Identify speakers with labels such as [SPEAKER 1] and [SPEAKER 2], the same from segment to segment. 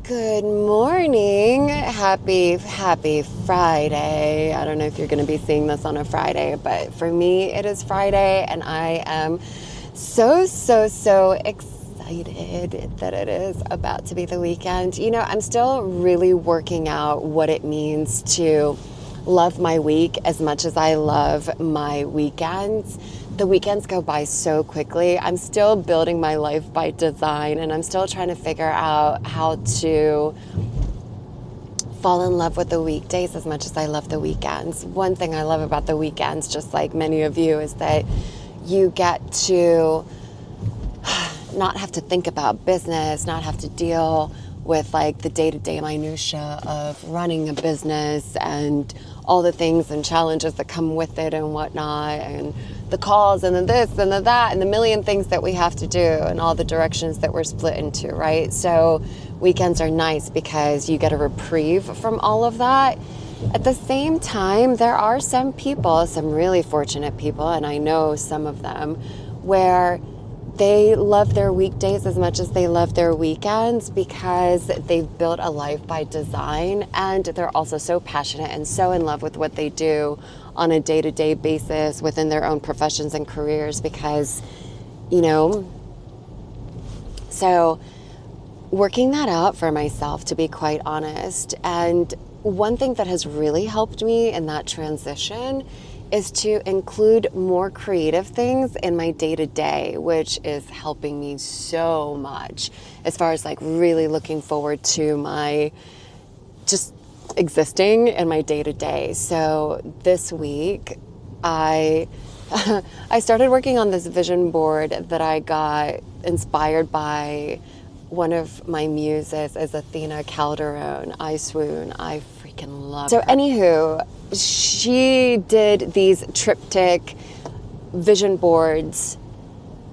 [SPEAKER 1] Good morning. Happy Friday. I don't know if you're going to be seeing this on a Friday, but for me it is Friday and I am so excited that it is about to be the weekend. You know, I'm still really working out what it means to love my week as much as I love my weekends. The weekends go by so quickly. I'm still building my life by design, and I'm still trying to figure out how to fall in love with the weekdays as much as I love the weekends. One thing I love about the weekends, just like many of you, is that you get to not have to think about business, not have to deal with like the day-to-day minutia of running a business and all the things and challenges that come with it and whatnot, and the calls and the this and the that and the million things that we have to do and all the directions that we're split into, right? So weekends are nice because you get a reprieve from all of that. At the same time, there are some people, some really fortunate people, and I know some of them, where they love their weekdays as much as they love their weekends because they've built a life by design, and they're also so passionate and so in love with what they do on a day-to-day basis within their own professions and careers because, you know, so working that out for myself, to be quite honest. And one thing that has really helped me in that transition is to include more creative things in my day-to-day, which is helping me so much as far as like really looking forward to my just existing in my day-to-day. So this week I started working on this vision board that I got inspired by one of my muses is Athena Calderon. I swoon. I freaking love her. So anywho, she did these triptych vision boards,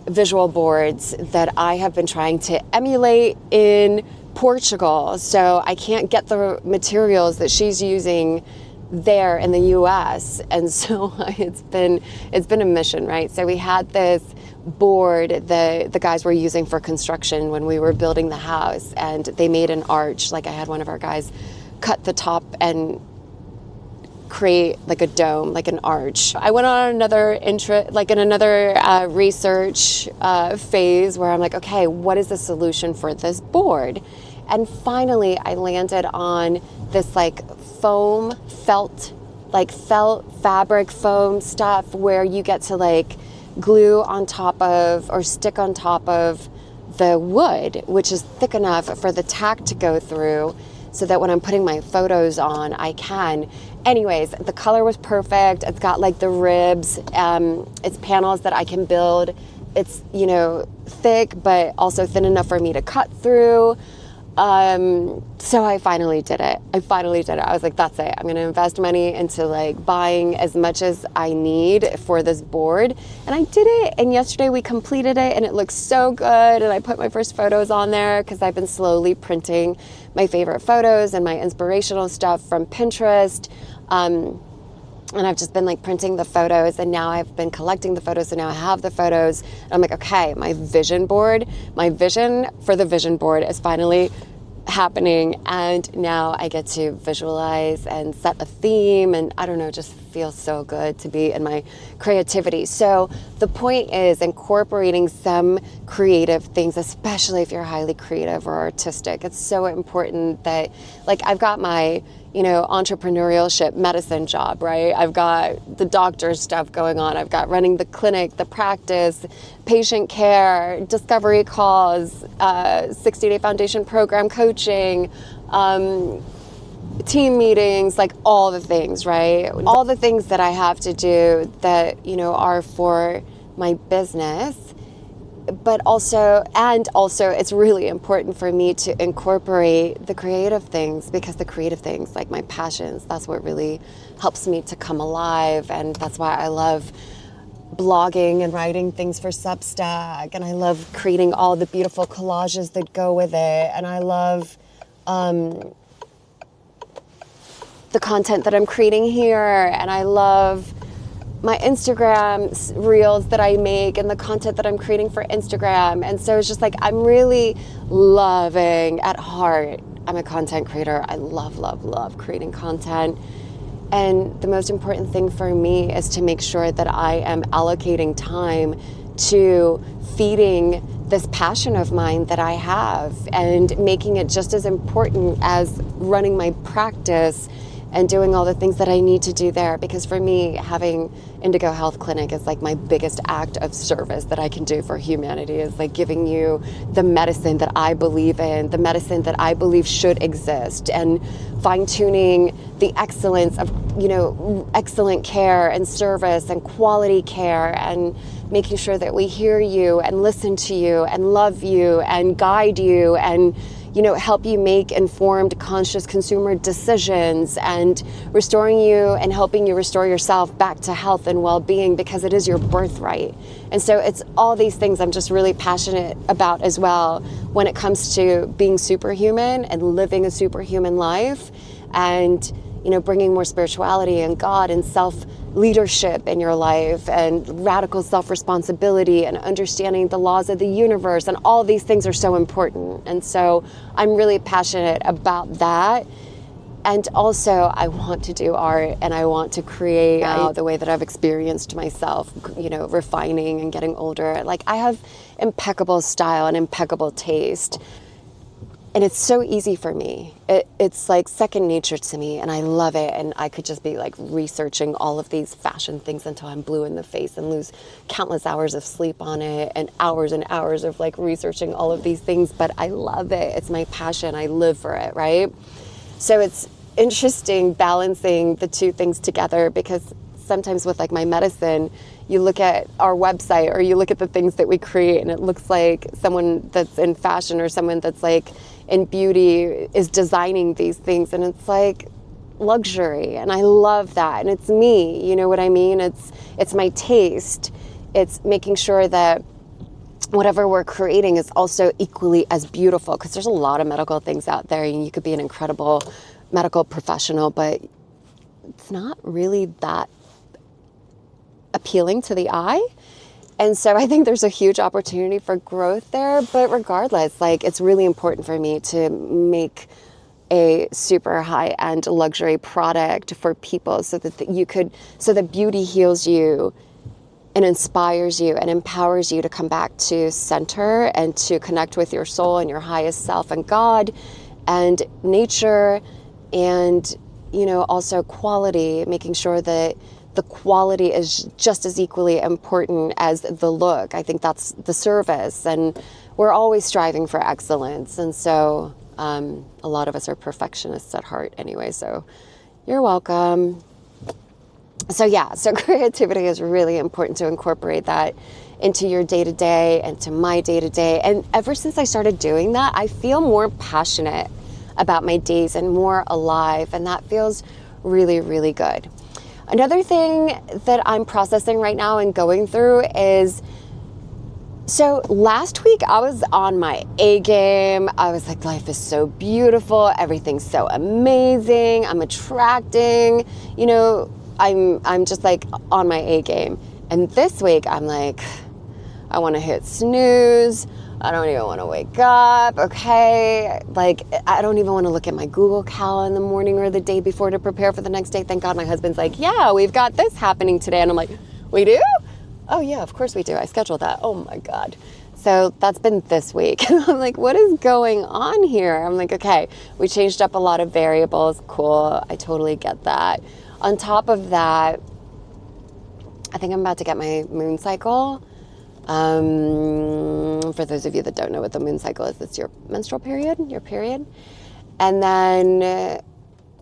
[SPEAKER 1] visual boards that I have been trying to emulate in Portugal. So I can't get the materials that she's using there in the US. And so it's been a mission, right? So we had this board the guys were using for construction when we were building the house, and they made an arch. Like I had one of our guys cut the top and create like a dome, like an arch. I went on another research phase where I'm like, okay, what is the solution for this board? And finally I landed on this like felt fabric foam stuff where you get to like glue on top of or stick on top of the wood, which is thick enough for the tack to go through so that when I'm putting my photos on, I can. Anyways, the color was perfect. It's got like the ribs. It's panels that I can build. It's, you know, thick, but also thin enough for me to cut through. So I finally did it. I was like, that's it. I'm going to invest money into like buying as much as I need for this board. And I did it. And yesterday we completed it and it looks so good. And I put my first photos on there because I've been slowly printing my favorite photos and my inspirational stuff from Pinterest. And I've just been like printing the photos, and now I've been collecting the photos, so now I have the photos. And I'm like, okay, my vision for the vision board is finally happening, and now I get to visualize and set a theme, and I don't know, just feels so good to be in my creativity. So the point is incorporating some creative things, especially if you're highly creative or artistic. It's so important that, like, I've got my, you know, entrepreneurship medicine job, right? I've got the doctor's stuff going on. I've got running the clinic, the practice, patient care, discovery calls, 60-day foundation program coaching, team meetings, like all the things, right? All the things that I have to do that, you know, are for my business. But also it's really important for me to incorporate the creative things, because the creative things, like my passions, that's what really helps me to come alive. And that's why I love blogging and writing things for Substack. And I love creating all the beautiful collages that go with it. And I love the content that I'm creating here. And I love my Instagram reels that I make and the content that I'm creating for Instagram. And so it's just like, I'm really loving, at heart, I'm a content creator. I love creating content. And the most important thing for me is to make sure that I am allocating time to feeding this passion of mine that I have and making it just as important as running my practice and doing all the things that I need to do there. Because for me, having Indigo Health Clinic is like my biggest act of service that I can do for humanity, is like giving you the medicine that I believe in, the medicine that I believe should exist, and fine-tuning the excellence of, excellent care and service and quality care, and making sure that we hear you and listen to you and love you and guide you and help you make informed, conscious consumer decisions, and restoring you and helping you restore yourself back to health and well-being, because it is your birthright. And so it's all these things I'm just really passionate about as well when it comes to being superhuman and living a superhuman life, and bringing more spirituality and God and self-leadership in your life, and radical self-responsibility, and understanding the laws of the universe, and all these things are so important. And so I'm really passionate about that. And also I want to do art, and I want to create the way that I've experienced myself, refining and getting older. Like, I have impeccable style and impeccable taste. And it's so easy for me. It's like second nature to me, and I love it. And I could just be like researching all of these fashion things until I'm blue in the face and lose countless hours of sleep on it, and hours of like researching all of these things. But I love it. It's my passion. I live for it, right? So it's interesting balancing the two things together, because sometimes with like my medicine, you look at our website or you look at the things that we create, and it looks like someone that's in fashion or someone that's like in beauty is designing these things, and it's like luxury, and I love that, and it's me, you know what I mean? It's my taste. It's making sure that whatever we're creating is also equally as beautiful, because there's a lot of medical things out there, and you could be an incredible medical professional, but it's not really that appealing to the eye. And so I think there's a huge opportunity for growth there. But regardless, like, it's really important for me to make a super high-end luxury product for people, so that so that beauty heals you and inspires you and empowers you to come back to center and to connect with your soul and your highest self and God and nature, and also quality, making sure that the quality is just as equally important as the look. I think that's the service, and we're always striving for excellence. And so a lot of us are perfectionists at heart anyway, so you're welcome. So creativity is really important to incorporate that into your day-to-day and to my day-to-day. And ever since I started doing that, I feel more passionate about my days and more alive, and that feels really, really good. Another thing that I'm processing right now and going through is, so last week I was on my A game. I was like, life is so beautiful. Everything's so amazing. I'm attracting, I'm just like on my A game. And this week I'm like, I want to hit snooze. I don't even want to wake up, okay? Like, I don't even want to look at my Google Cal in the morning or the day before to prepare for the next day. Thank God my husband's like, yeah, we've got this happening today. And I'm like, we do? Oh yeah, of course we do. I scheduled that. Oh my God. So that's been this week. And I'm like, what is going on here? I'm like, okay, we changed up a lot of variables. Cool. I totally get that. On top of that, I think I'm about to get my moon cycle. For those of you that don't know what the moon cycle is, it's your menstrual period, your period. And then,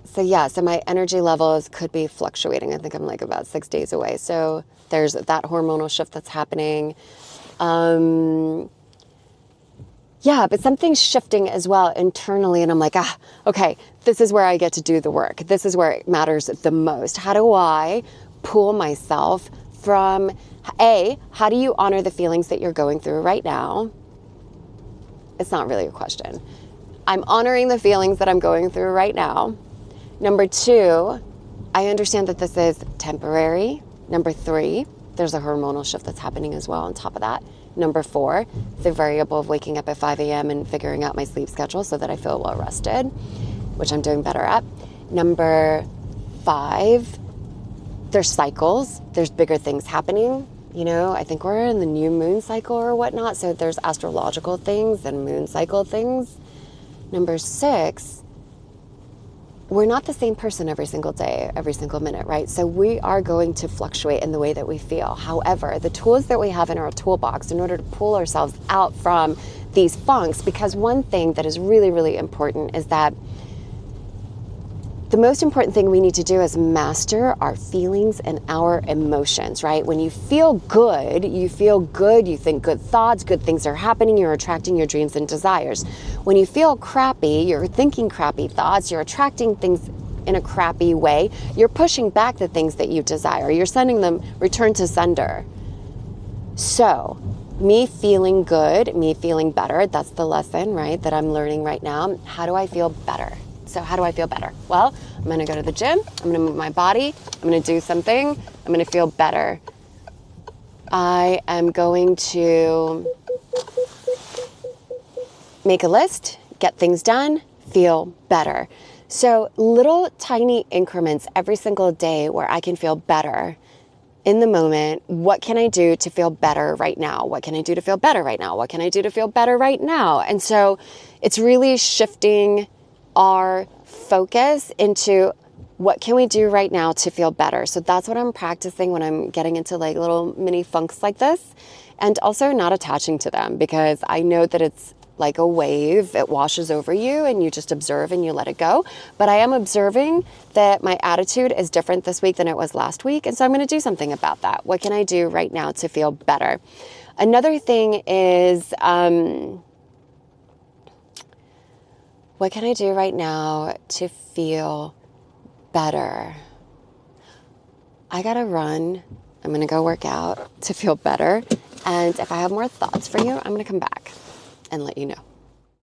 [SPEAKER 1] so my energy levels could be fluctuating. I think I'm like about 6 days away. So there's that hormonal shift that's happening. But something's shifting as well internally. And I'm like, okay, this is where I get to do the work. This is where it matters the most. How do I pull myself from how do you honor the feelings that you're going through right now? It's not really a question. I'm honoring the feelings that I'm going through right now. Number two, I understand that this is temporary. Number 3, there's a hormonal shift that's happening as well on top of that. Number 4, the variable of waking up at 5 a.m. and figuring out my sleep schedule so that I feel well rested, which I'm doing better at. Number 5, there's cycles. There's bigger things happening. You know, I think we're in the new moon cycle or whatnot. So there's astrological things and moon cycle things. Number 6, we're not the same person every single day, every single minute, right? So we are going to fluctuate in the way that we feel. However, the tools that we have in our toolbox in order to pull ourselves out from these funks, because one thing that is really, really important is that the most important thing we need to do is master our feelings and our emotions, right? When you feel good, you think good thoughts, good things are happening, you're attracting your dreams and desires. When you feel crappy, you're thinking crappy thoughts, you're attracting things in a crappy way, you're pushing back the things that you desire, you're sending them return to sender. So, me feeling good, me feeling better, that's the lesson, right, that I'm learning right now. How do I feel better? So how do I feel better? Well, I'm going to go to the gym. I'm going to move my body. I'm going to do something. I'm going to feel better. I am going to make a list, get things done, feel better. So little tiny increments every single day where I can feel better in the moment. What can I do to feel better right now? What can I do to feel better right now? What can I do to feel better right now? And so it's really shifting our focus into what can we do right now to feel better. So that's what I'm practicing when I'm getting into like little mini funks like this, and also not attaching to them, because I know that it's like a wave. It washes over you and you just observe and you let it go. But I am observing that my attitude is different this week than it was last week. And so I'm going to do something about that. What can I do right now to feel better? Another thing is, what can I do right now to feel better? I gotta run. I'm gonna go work out to feel better. And if I have more thoughts for you, I'm gonna come back and let you know.